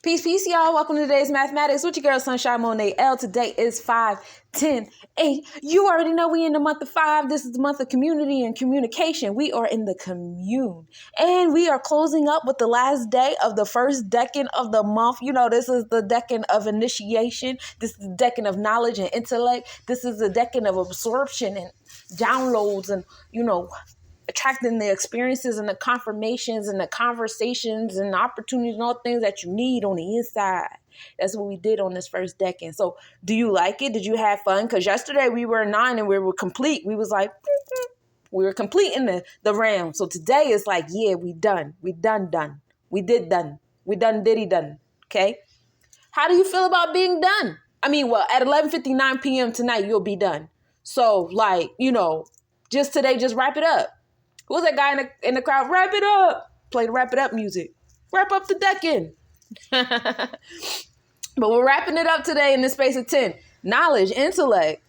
Peace, peace, y'all. Welcome to today's mathematics with your girl, Sunshine Monet L. Today is 5/10/8. You already know we in the month of 5. This is the month of community and communication. We are in the commune. And we are closing up with the last day of the first decan of the month. You know, this is the decan of initiation. This is the decan of knowledge and intellect. This is the decan of absorption and downloads and, attracting the experiences and the confirmations and the conversations and the opportunities and all things that you need on the inside. That's what we did on this first decan. So do you like it? Did you have fun? Because yesterday we were 9 and we were complete. We was like, we were completing the round. So today is like, yeah, we done. We done. We did done. We done diddy done. Okay? How do you feel about being done? At 11:59 p.m. tonight, you'll be done. So just today, just wrap it up. Who's that guy in the crowd? Wrap it up. Play the wrap it up music. Wrap up the decan. But we're wrapping it up today in the space of 10. Knowledge, intellect.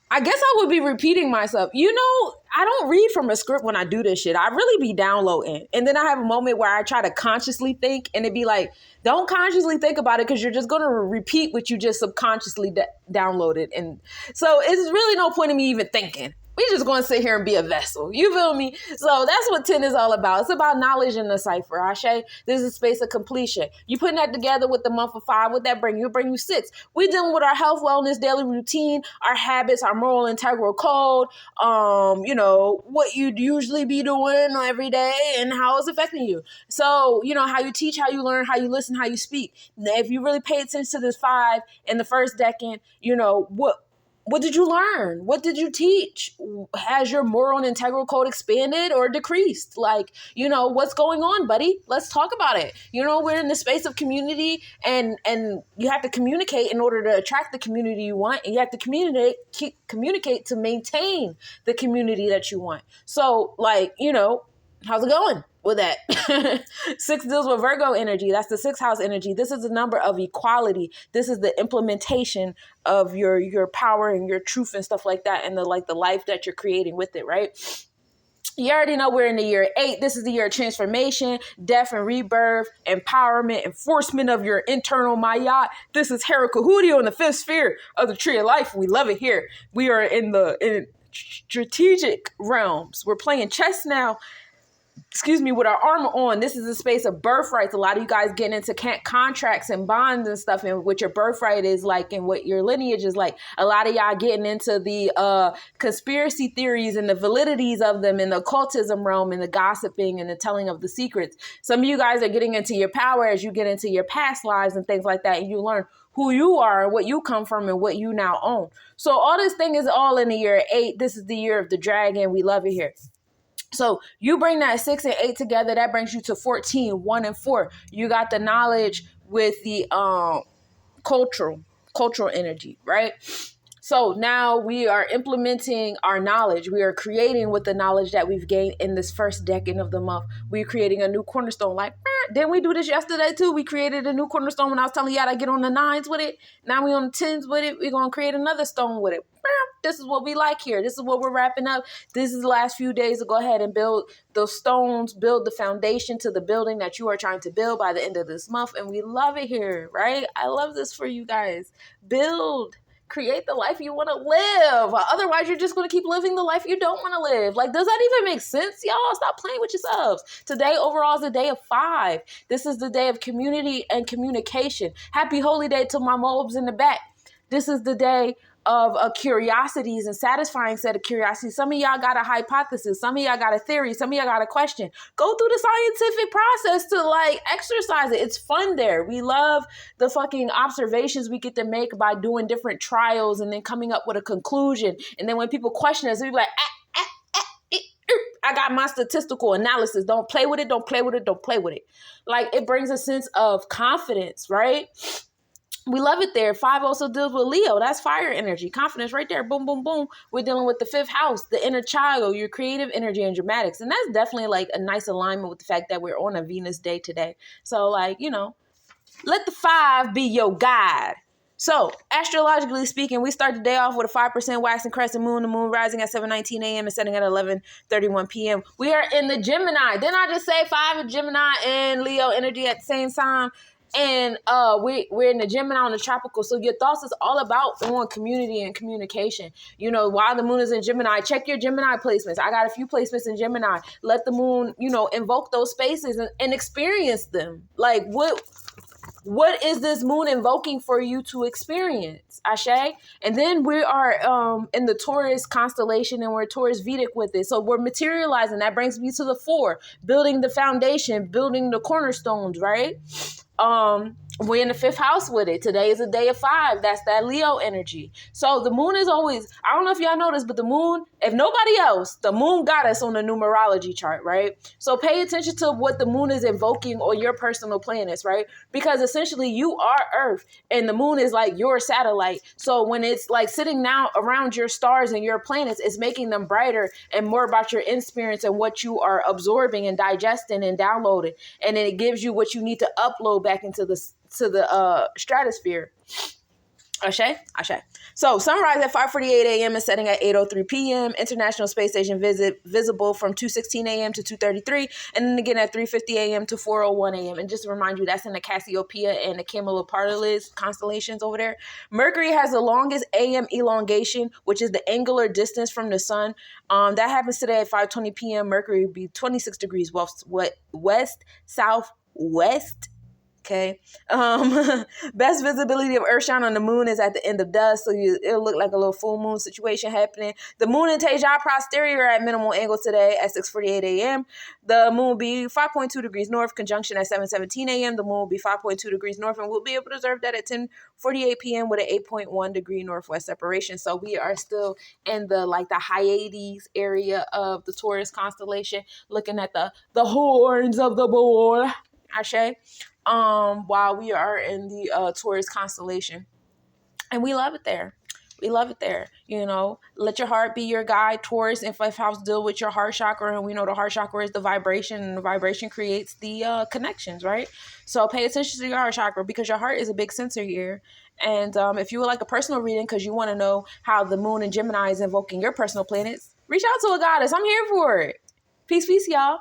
I guess I would be repeating myself. I don't read from a script when I do this shit. I really be downloading. And then I have a moment where I try to consciously think and it'd be like, don't consciously think about it because you're just going to repeat what you just subconsciously downloaded. And so it's really no point in me even thinking. We just going to sit here and be a vessel. You feel me? So that's what 10 is all about. It's about knowledge in the cipher. Ashe, this is a space of completion. You putting that together with the month of 5, what that bring you? It'll bring you 6. We dealing with our health, wellness, daily routine, our habits, our moral integral code, what you'd usually be doing every day and how it's affecting you. So, how you teach, how you learn, how you listen, how you speak. Now, if you really pay attention to this 5 in the first decan, what did you learn? What did you teach? Has your moral and integral code expanded or decreased? What's going on, buddy? Let's talk about it. We're in the space of community and you have to communicate in order to attract the community you want. And you have to communicate to maintain the community that you want. So how's it going with that? 6 deals with Virgo energy. That's the 6th house energy. This is the number of equality. This is the implementation of your power and your truth and stuff like that. And the life that you're creating with it, right? You already know we're in the year 8. This is the year of transformation, death and rebirth, empowerment, enforcement of your internal Mayat. This is Hera Kahudio in the 5th sphere of the tree of life. We love it here. We are in strategic realms. We're playing chess now. With our armor on. This is a space of birthrights. A lot of you guys getting into contracts and bonds and stuff and what your birthright is like and what your lineage is like. A lot of y'all getting into the conspiracy theories and the validities of them in the occultism realm and the gossiping and the telling of the secrets. Some of you guys are getting into your power as you get into your past lives and things like that. And you learn who you are and what you come from and what you now own. So all this thing is all in the year 8. This is the year of the dragon. We love it here. So you bring that 6 and 8 together, that brings you to 14, 1 and 4. You got the knowledge with the cultural energy, right? So now we are implementing our knowledge. We are creating with the knowledge that we've gained in this first decan of the month. We're creating a new cornerstone. Didn't we do this yesterday too? We created a new cornerstone when I was telling y'all to get on the 9s with it. Now we on the 10s with it. We're going to create another stone with it. This is what we like here. This is what we're wrapping up. This is the last few days to go ahead and build those stones, build the foundation to the building that you are trying to build by the end of this month. And we love it here, right? I love this for you guys. Build. Create the life you want to live. Otherwise, you're just going to keep living the life you don't want to live. Does that even make sense, y'all? Stop playing with yourselves. Today, overall, is the day of 5. This is the day of community and communication. Happy holy day to my mobs in the back. This is the day of curiosities and satisfying set of curiosities. Some of y'all got a hypothesis. Some of y'all got a theory. Some of y'all got a question. Go through the scientific process to exercise it. It's fun there. We love the fucking observations we get to make by doing different trials and then coming up with a conclusion. And then when people question us, we be like, I got my statistical analysis. Don't play with it. Don't play with it. Don't play with it. It brings a sense of confidence, right? We love it there. 5 also deals with Leo. That's fire energy. Confidence right there. Boom, boom, boom. We're dealing with the 5th house, the inner child, your creative energy and dramatics. And that's definitely a nice alignment with the fact that we're on a Venus day today. So let the 5 be your guide. So astrologically speaking, we start the day off with a 5% waxing crescent moon, the moon rising at 7:19 a.m. and setting at 11:31 p.m. We are in the Gemini. Didn't I just say 5 of Gemini and Leo energy at the same time? And we're in the Gemini on the tropical, so your thoughts is all about on community and communication. You know, while the moon is in Gemini, check your Gemini placements. I got a few placements in Gemini. Let the moon, you know, invoke those spaces and experience them. Like what is this moon invoking for you to experience? Ashe. And then we are in the Taurus constellation, and we're Taurus Vedic with it. So we're materializing. That brings me to the 4, building the foundation, building the cornerstones, right? We're in the 5th house with it. Today is a day of 5. That's that Leo energy. So the moon is always, I don't know if y'all noticed, but the moon, if nobody else, the moon got us on the numerology chart, right? So pay attention to what the moon is invoking on your personal planets, right? Because essentially you are Earth and the moon is like your satellite. So when it's like sitting now around your stars and your planets, it's making them brighter and more about your experience and what you are absorbing and digesting and downloading. And then it gives you what you need to upload back into the stratosphere. Ashe? Ashe. So sunrise at 5:48 a.m. and setting at 8:03 p.m. International Space Station visible from 2:16 a.m. to 2:33, and then again at 3:50 a.m. to 4:01 a.m. And just to remind you, that's in the Cassiopeia and the Camelopardalis constellations over there. Mercury has the longest AM elongation, which is the angular distance from the sun. That happens today at 5:20 p.m. Mercury will be 26 degrees west southwest. Okay. Best visibility of Earthshine on the moon is at the end of dusk, so it'll look like a little full moon situation happening. The moon and Tejas posterior are at minimal angle today at 6:48 a.m. The moon will be 5.2 degrees north, conjunction at 7:17 a.m. The moon will be 5.2 degrees north, and we'll be able to observe that at 10:48 p.m. with an 8.1 degree northwest separation. So we are still in the Hyades area of the Taurus constellation, looking at the horns of the bull. Ashe. While we are in the Taurus constellation, and we love it there. We love it there. You know, let your heart be your guide. Taurus and 5th house deal with your heart chakra, and we know the heart chakra is the vibration, and the vibration creates the connections, right? So pay attention to your heart chakra because your heart is a big sensor here. And if you would like a personal reading because you want to know how the moon and Gemini is invoking your personal planets, reach out to a goddess. I'm here for it. Peace, y'all.